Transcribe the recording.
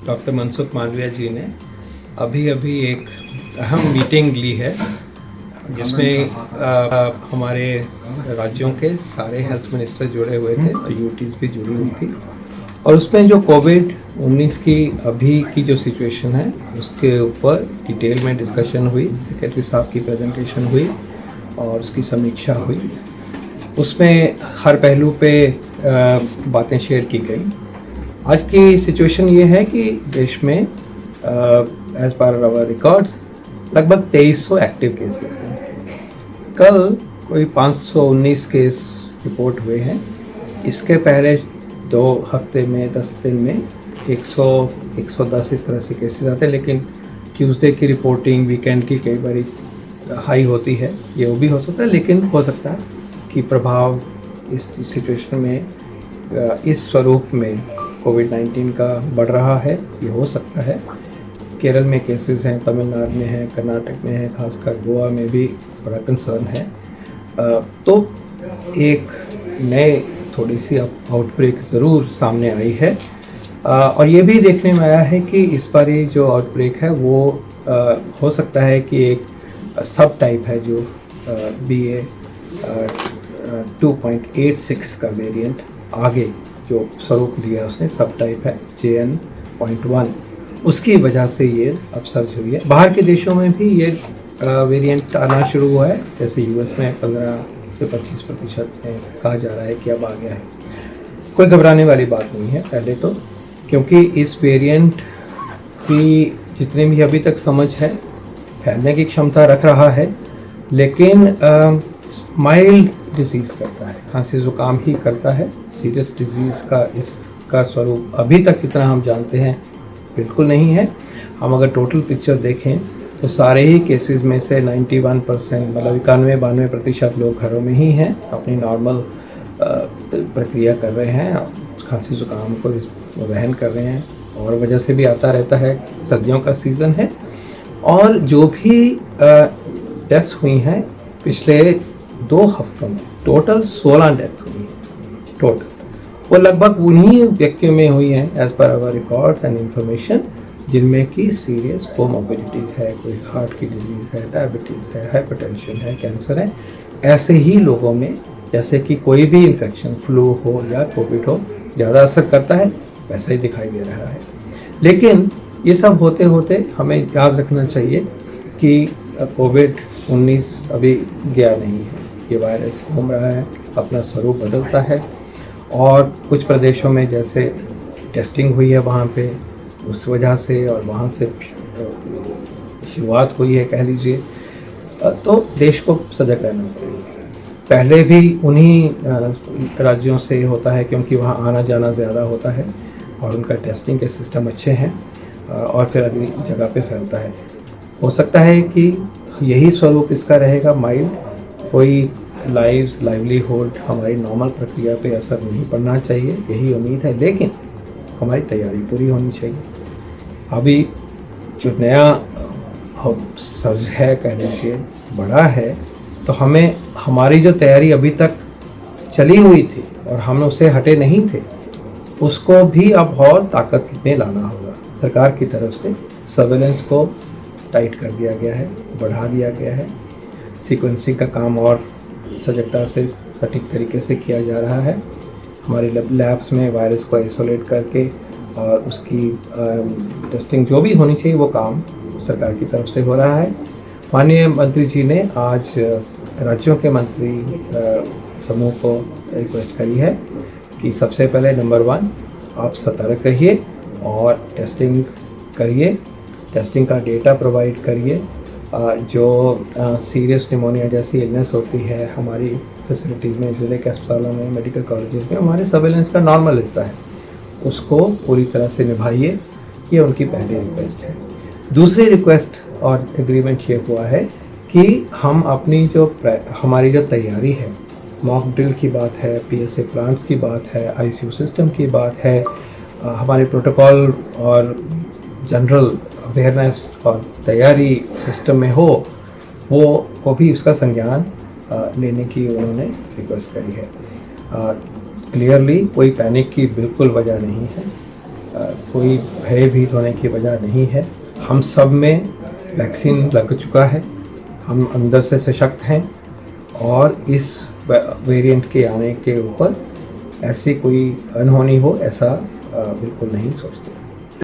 Doctor Mansukh Mandaviya जी ने अभी अभी एक अहम मीटिंग ली है जिसमें हमारे राज्यों के सारे हेल्थ मिनिस्टर जुड़े हुए थे और यूटीज़ भी जुड़ी हुई थी और उसमें जो कोविड-19 की अभी की जो सिचुएशन है उसके ऊपर डिटेल में डिस्कशन हुई। सेक्रेटरी साहब की प्रेजेंटेशन हुई और उसकी समीक्षा हुई। उसमें हर पहलू पे बातें शेयर की गई। आज की सिचुएशन ये है कि देश में एज पर आवर रिकॉर्ड्स लगभग 2300 एक्टिव केसेस हैं। कल कोई 519 केस रिपोर्ट हुए हैं। इसके पहले 2 हफ्ते में 10 दिन में 100-110 इस तरह से केसेस आते हैं, लेकिन ट्यूसडे की रिपोर्टिंग वीकेंड की कई बार हाई होती है। ये वो भी हो सकता है, लेकिन हो सकता है कि प्रभाव इस सिचुएशन में इस स्वरूप में कोविड-19 का बढ़ रहा है, ये हो सकता है। केरल में केसेस हैं, तमिलनाडु में हैं, कर्नाटक में हैं, खासकर गोवा में भी बड़ा कंसर्न है। तो एक नए थोड़ी सी आउटब्रेक ज़रूर सामने आई है और ये भी देखने में आया है कि इस बार ये जो आउटब्रेक है वो हो सकता है कि एक सब टाइप है जो BA 2.86 का वेरिएंट आगे जो स्वरूप दिया उसने सब टाइप है JN.1, उसकी वजह से ये अपसर्ज हुई है। बाहर के देशों में भी ये वेरिएंट आना शुरू हुआ है, जैसे US में 15 से 25% में कहा जा रहा है कि अब आ गया है। कोई घबराने वाली बात नहीं है पहले तो, क्योंकि इस वेरिएंट की जितने भी अभी तक समझ है फैलने की क्षमता रख रहा है, लेकिन माइल्ड डिजीज़ करता है, खांसी जुकाम ही करता है। सीरियस डिजीज़ का इसका स्वरूप अभी तक जितना हम जानते हैं बिल्कुल नहीं है। हम अगर टोटल पिक्चर देखें तो सारे ही केसेस में से 91% मतलब 91-92% लोग घरों में ही हैं, अपनी नॉर्मल प्रक्रिया कर रहे हैं, खांसी जुकाम को वहन कर रहे हैं और वजह से भी आता रहता है। सर्दियों का सीज़न है और जो भी डेथ्स हुई हैं पिछले 2 हफ्तों में टोटल 16 डेथ हुई हैं टोटल। वो लगभग उन्हीं व्यक्तियों में हुई हैं as per hour records and information जिनमें की सीरियस कोमोर्बिडिटीज़ है, कोई हार्ट की डिजीज़ है, डायबिटीज़ है, हाइपरटेंशन है, कैंसर है। ऐसे ही लोगों में जैसे कि कोई भी इन्फेक्शन फ्लू हो या कोविड हो ज़्यादा असर करता है, वैसा ही दिखाई दे रहा है। लेकिन ये सब होते होते हमें याद रखना चाहिए कि कोविड-19 अभी गया नहीं है। ये वायरस घूम रहा है, अपना स्वरूप बदलता है और कुछ प्रदेशों में जैसे टेस्टिंग हुई है वहाँ पे उस वजह से और वहाँ से शुरुआत हुई है कह लीजिए, तो देश को सजग रहना पड़ेगा। पहले भी उन्हीं राज्यों से होता है क्योंकि वहाँ आना जाना ज़्यादा होता है और उनका टेस्टिंग के सिस्टम अच्छे हैं और फिर अगली जगह पे फैलता है। हो सकता है कि यही स्वरूप इसका रहेगा माइल्ड, कोई लाइवलीहुड हमारी नॉर्मल प्रक्रिया पे असर नहीं पड़ना चाहिए, यही उम्मीद है। लेकिन हमारी तैयारी पूरी होनी चाहिए। अभी जो नया सर्ज है कह लीजिए बड़ा है, तो हमें हमारी जो तैयारी अभी तक चली हुई थी और हम उससे हटे नहीं थे, उसको भी अब और ताकत में लाना होगा। सरकार की तरफ से सर्वेलेंस को टाइट कर दिया गया है, बढ़ा दिया गया है। सीक्वेंसिंग का काम और सजगता से सटीक तरीके से किया जा रहा है। हमारी लैब्स में वायरस को आइसोलेट करके और उसकी टेस्टिंग जो भी होनी चाहिए वो काम सरकार की तरफ से हो रहा है। माननीय मंत्री जी ने आज राज्यों के मंत्री समूह को रिक्वेस्ट करी है कि सबसे पहले नंबर 1 आप सतर्क रहिए और टेस्टिंग करिए, टेस्टिंग का डेटा प्रोवाइड करिए। जो सीरियस निमोनिया जैसी इलनेस होती है हमारी फैसिलिटीज़ में, ज़िले के अस्पतालों में, मेडिकल कॉलेजेस में हमारे सर्वेलेंस का नॉर्मल हिस्सा है, उसको पूरी तरह से निभाइए। ये उनकी पहली रिक्वेस्ट है। दूसरी रिक्वेस्ट और एग्रीमेंट ये हुआ है कि हम अपनी हमारी जो तैयारी है, मॉक ड्रिल की बात है, PSA प्लांट्स की बात है, ICU सिस्टम की बात है, हमारे प्रोटोकॉल और जनरल अवेयरनेस और तैयारी सिस्टम में हो, वो भी उसका संज्ञान लेने की उन्होंने रिक्वेस्ट करी है। क्लियरली कोई पैनिक की बिल्कुल वजह नहीं है। कोई भयभीत होने की वजह नहीं है। हम सब में वैक्सीन लग चुका है, हम अंदर से सशक्त हैं और इस वेरिएंट के आने के ऊपर ऐसी कोई अनहोनी हो ऐसा बिल्कुल नहीं सोचते।